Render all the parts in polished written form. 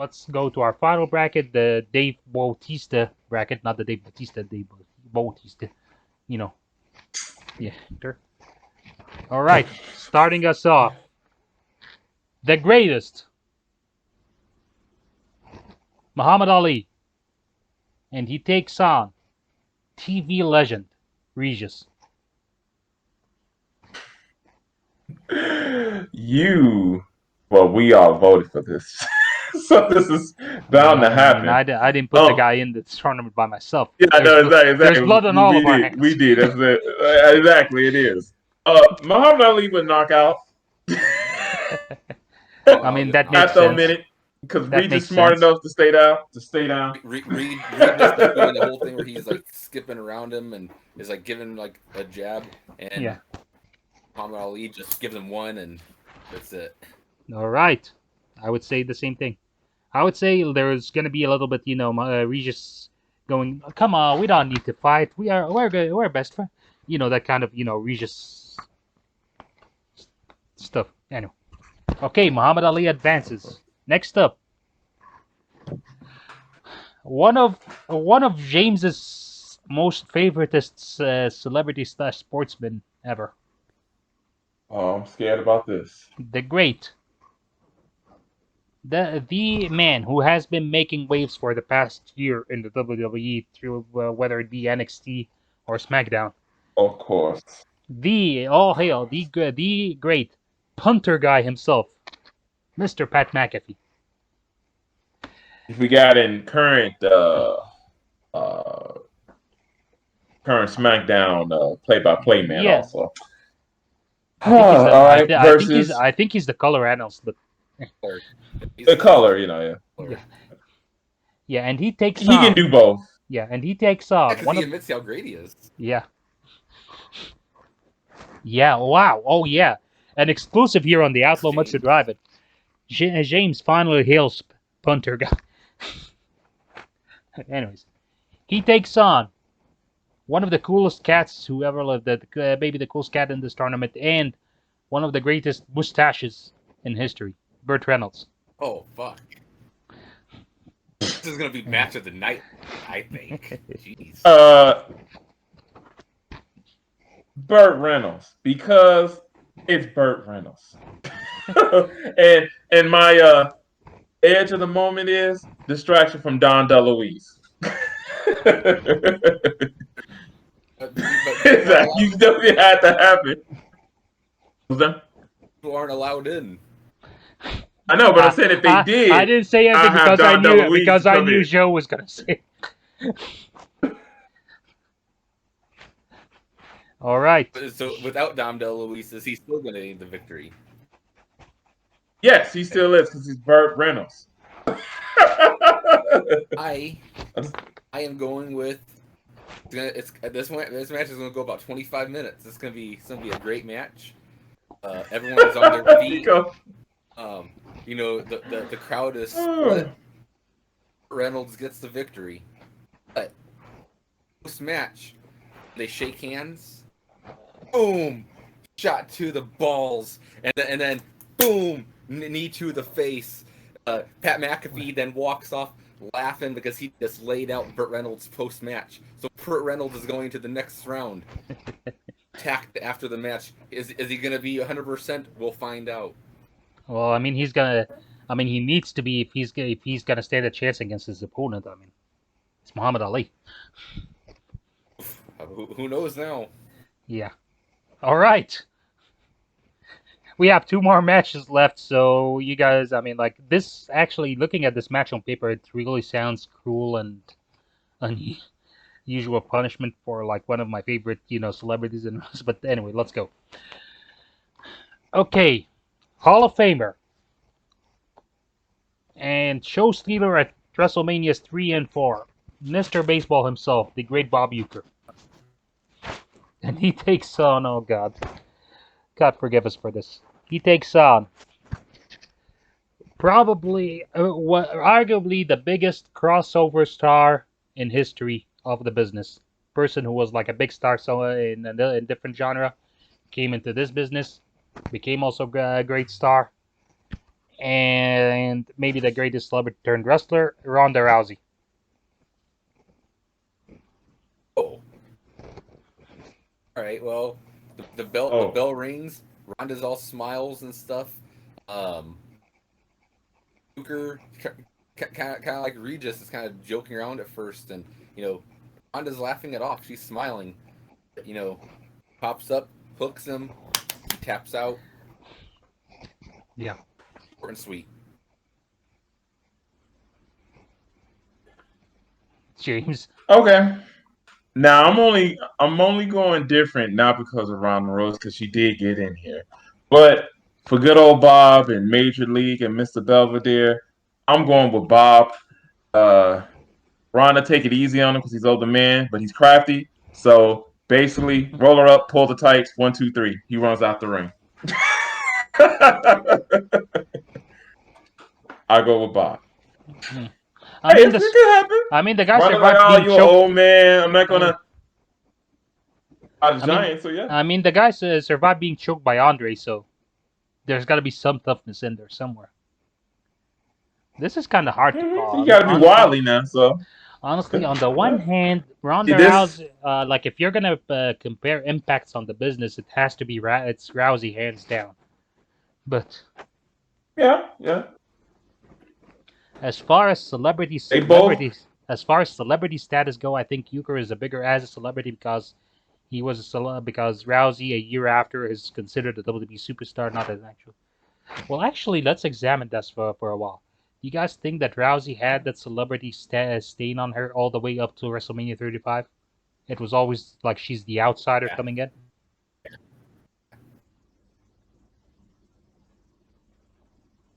let's go to our final bracket, the Dave Bautista bracket, not the Dave Bautista, Dave Bautista. You know, yeah. Sure. All right, starting us off, the greatest, Muhammad Ali, and he takes on TV legend, Regis. We all voted for this. So this is bound to I mean, happen. I didn't put the guy in this tournament by myself. Yeah, no, There's exactly. blood on all of our hands. We did. That's it. Exactly, it is. Muhammad Ali would knock out. I mean, that makes after a sense. minute, because That Reed is makes smart sense. enough to stay down. Reed just like doing the whole thing where he's like skipping around him and is like giving like a jab, and Yeah. Muhammad Ali just gives him one, and that's it. All right. I would say the same thing. I would say there's gonna be a little bit, Regis going, "Come on, we don't need to fight. We're good. We're best friends." You know, that kind of, Regis stuff. Anyway. Okay, Muhammad Ali advances. Next up, one of James's most favoriteest celebrity/sportsmen ever. Oh, I'm scared about this. The great, the man who has been making waves for the past year in the WWE through whether it be NXT or SmackDown. Of course. All hail the great punter guy himself, Mr. Pat McAfee. If we got in current SmackDown play-by-play man Yeah. also. All right, versus I think he's the color analyst, but the color, yeah. Yeah, and he takes He can do both. Yeah, and he takes on Because he admits how great he is. Yeah. Yeah, wow. Oh, yeah. An exclusive here on the Outlaw Much to Drive It. James finally hails punter guy. Anyways, he takes on one of the coolest cats who ever lived, maybe the coolest cat in this tournament, and one of the greatest mustaches in history, Burt Reynolds. Oh, fuck. This is going to be match of the night, I think. Jeez. Burt Reynolds, because it's Burt Reynolds. and my edge of the moment is distraction from Don DeLuise. Exactly. You definitely had to happen. People aren't allowed in. I know, but I said if they did, I didn't say anything because I knew Joe was gonna say. All right. So without Dom DeLuise, is he still going to need the victory? Yes, he still is because he's Burt Reynolds. I am going with. This match is going to go about 25 minutes. It's going to be a great match. Everyone is on their feet. The crowd is split. Reynolds gets the victory. But post match, they shake hands. Boom! Shot to the balls, and then boom! Knee to the face. Pat McAfee then walks off laughing because he just laid out Burt Reynolds post match. So Burt Reynolds is going to the next round. Attacked after the match. Is he going to be 100%? We'll find out. Well, I mean, he needs to be if he's gonna stand a chance against his opponent. I mean, it's Muhammad Ali. Who knows now? Yeah. All right. We have 2 more matches left, so you guys, I mean, like this. Actually, looking at this match on paper, it really sounds cruel and unusual punishment for like one of my favorite, celebrities. But anyway, let's go. Okay. Hall of Famer and show stealer at WrestleManias 3 and 4, Mr. Baseball himself, the great Bob Ueker. And he takes on, oh God forgive us for this. He takes on probably, arguably the biggest crossover star in history of the business. Person who was like a big star in different genre, came into this business, became also a great star, and and maybe the greatest celebrity turned wrestler, Ronda Rousey. Oh. All right. Well, the bell rings. Ronda's all smiles and stuff. Ueker, kind of like Regis, is kind of joking around at first, and Ronda's laughing it off. She's smiling. Pops up, hooks him, he taps out. Yeah. Short and sweet. James. Okay. Now I'm only going different, not because of Ronda Rose, because she did get in here, but for good old Bob and Major League and Mr. Belvedere, I'm going with Bob. Ronda, take it easy on him because he's older man, but he's crafty. So basically, roll her up, pull the tights, 1, 2, 3. He runs out the ring. I go with Bob. I mean, it could happen. I mean, the guy Ronda's survived like, being you're an choked. old man. I'm not gonna. Giant, so yeah. I mean, the guy survived being choked by Andre, so there's got to be some toughness in there somewhere. This is kind of hard to call. You got to be wily now, so. Honestly, on the one hand, Ronda Rousey, like if you're gonna compare impacts on the business, it has to be it's Rousey hands down. But yeah. As far as celebrity status go, I think Ueker is a bigger as a celebrity because he was because Rousey a year after is considered a WWE superstar, not an actual. Well, actually, let's examine this for a while. You guys think that Rousey had that celebrity stain on her all the way up to WrestleMania 35? It was always like she's the outsider coming in.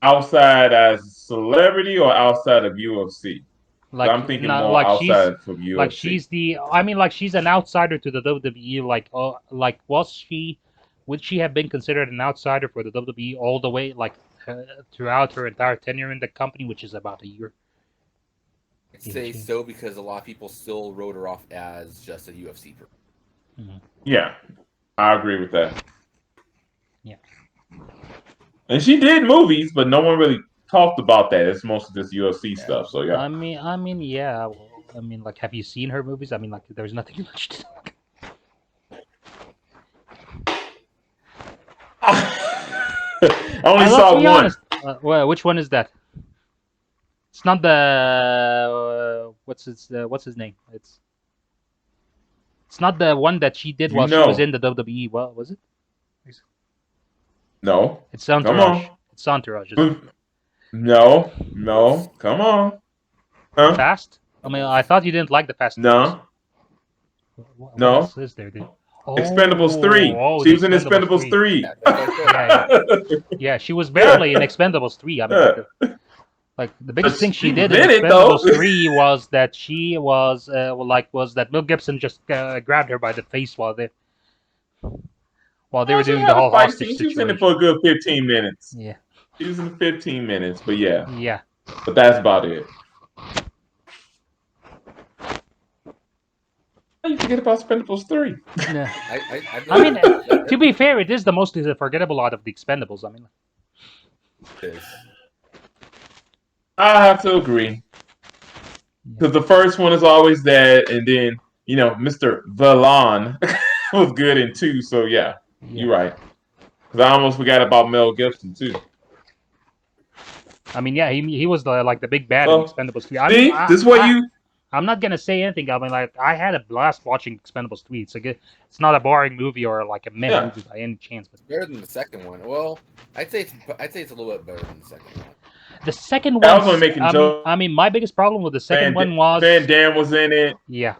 Outside as a celebrity or outside of UFC? Like, I'm thinking more like outside from UFC. Like she's she's an outsider to the WWE. Would she have been considered an outsider for the WWE all the way, throughout her entire tenure in the company, which is about a year? I'd say so because a lot of people still wrote her off as just a UFC person. Mm-hmm. Yeah, I agree with that. Yeah. And she did movies, but no one really talked about that. It's mostly just UFC stuff. So yeah. I mean, yeah. Well, have you seen her movies? There's nothing much to talk. I only saw one. Well, which one is that? It's not the what's his name? It's not the one that she did while she was in the WWE. Well, was it? No. It's Entourage. Come on. It's Entourage. No. Come on. Huh? Fast? I thought you didn't like the Fast. No. What no. else is there, dude? Expendables 3. She was in Expendables 3. Yeah, she was barely in Expendables 3. The biggest thing she did in Expendables 3 was that she was that Mel Gibson just grabbed her by the face while they were doing the whole hostage situation. She was in it for a good 15 minutes. Yeah. She was in 15 minutes, but yeah. Yeah. But that's about it. How you forget about Expendables 3? Yeah. To be fair, it is the most forgettable out of the Expendables. I have to agree. Because the first one is always that, and then, Mr. Vallon was good in 2, so yeah. You're right. Because I almost forgot about Mel Gibson, too. He was the big bad in Expendables 3. This is what you... I'm not gonna say anything. I had a blast watching Expendables 3. It's not a boring movie or a meh movie by any chance. But better than the second one. Well, I'd say it's a little bit better than the second one. The second one. My biggest problem with the second one was Van Damme was in it. Yeah.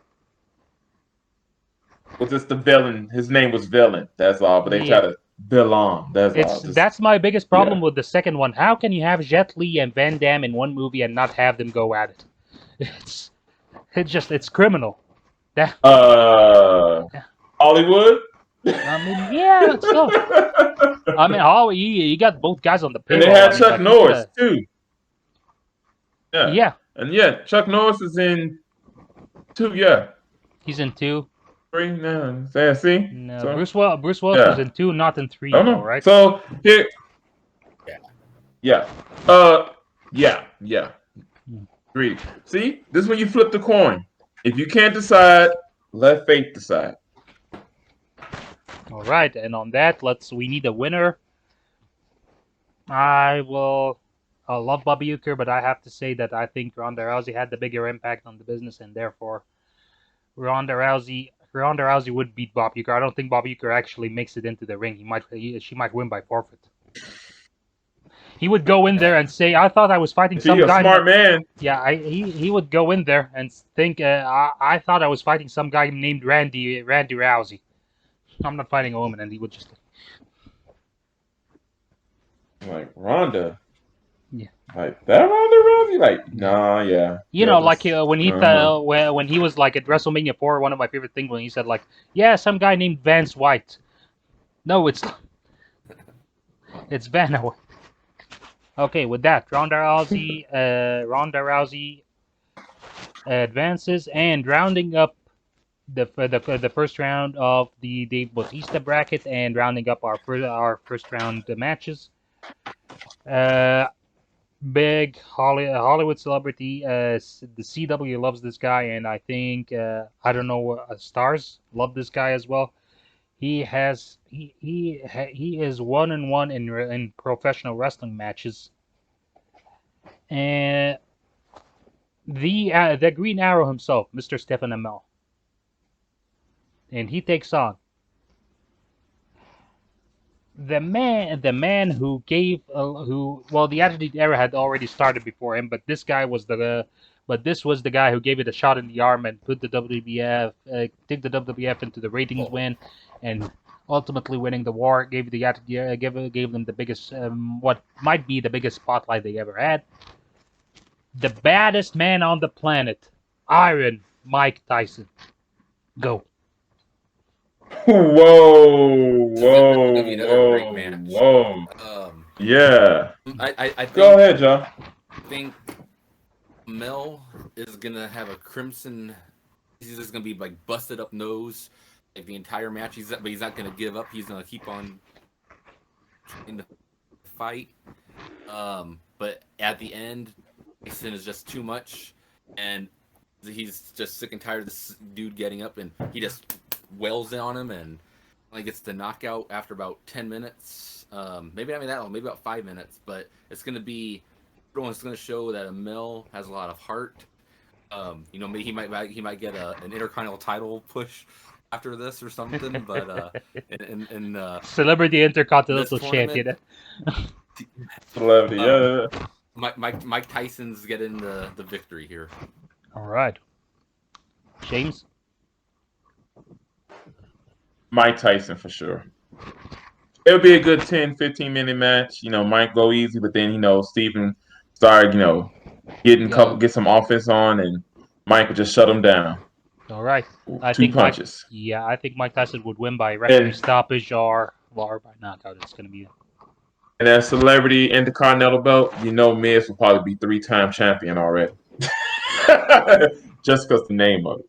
Was this the villain? His name was Villain. That's all. But they try to villain. That's my biggest problem with the second one. How can you have Jet Li and Van Damme in one movie and not have them go at it? It's criminal. Hollywood? Yeah, that's so. You got both guys on the payroll. And they had Chuck Norris, too. Yeah. Yeah. And yeah, Chuck Norris is in 2, yeah. He's in 2. 3, no. See? No, so, Bruce Willis was in 2, not in 3, right? Right? So, here... Yeah. Yeah. Agreed. See, this is when you flip the coin. If you can't decide, let fate decide. All right, and on that, we need a winner. I love Bobby Ueker, but I have to say that I think Ronda Rousey had the bigger impact on the business, and therefore Ronda Rousey would beat Bob Ueker. I don't think Bob Ueker actually makes it into the ring. She might win by forfeit. He would go in there and say, "I thought I was fighting some guy." Smart man. Yeah, he would go in there and think, I thought I was fighting some guy named Randy Rousey. I'm not fighting a woman, and he would just like Ronda. Yeah. Like that Ronda Rousey? Like, nah, yeah. You know, like when he when he was like at WrestleMania 4, one of my favorite things when he said like, yeah, some guy named Vance White. No, it's Vanna White. Okay, with that, Ronda Rousey advances, and rounding up the first round of the Dave Bautista bracket, and rounding up our first round matches. Big Hollywood celebrity. The CW loves this guy, and I think I don't know, stars love this guy as well. He is 1-1 in professional wrestling matches, and the Green Arrow himself, Mr. Stephen Amell, and he takes on the man who gave the Attitude Era had already started before him, but this was the guy who gave it a shot in the arm and put the WWF take the WWF into the ratings win, and ultimately winning the war. Gave the Attitude Era, gave them the biggest what might be the biggest spotlight they ever had. The baddest man on the planet, Iron Mike Tyson. Go. Whoa. Yeah. I think, go ahead, John. I think Amell is gonna have a crimson. He's just gonna be like busted up nose like the entire match. But he's not gonna give up. He's gonna keep on in the fight. But at the end, Tyson is just too much, and he's just sick and tired of this dude getting up, and he just wails on him and gets the knockout after about 10 minutes. Maybe not that long, maybe about 5 minutes, but it's going to be, everyone's going to show that Amell has a lot of heart. Maybe he might get an Intercontinental title push after this or something, but in Celebrity Intercontinental Champion. Celebrity, yeah. Mike Tyson's getting the victory here. All right. James? Mike Tyson for sure. It would be a good 10-15 minute match. Mike go easy, but then Stephen started get some offense on, and Mike would just shut him down. All right. I think punches. I think Mike Tyson would win by referee stoppage or by knockout. It's going to be. And that Celebrity Intercontinental belt, Miz will probably be 3-time champion already. Just because the name of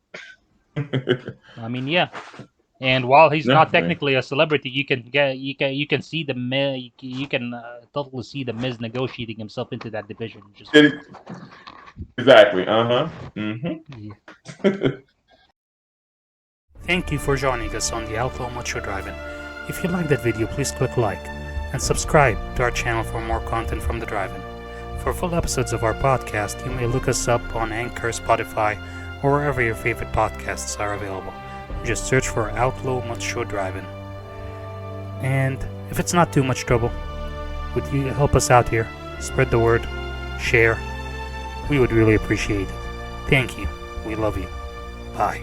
it. I mean, yeah. And while he's not technically a celebrity, you can see the Miz. You can totally see the Miz negotiating himself into that division. Exactly. Yeah. Thank you for joining us on the Outlaw Macho Drive-In. If you like that video, please click like and subscribe to our channel for more content from the Drive-In. For full episodes of our podcast, you may look us up on Anchor, Spotify, or wherever your favorite podcasts are available. Just search for Outlaw Macho Drive-In. And if it's not too much trouble, would you help us out here? Spread the word, share. We would really appreciate it. Thank you. We love you. Bye.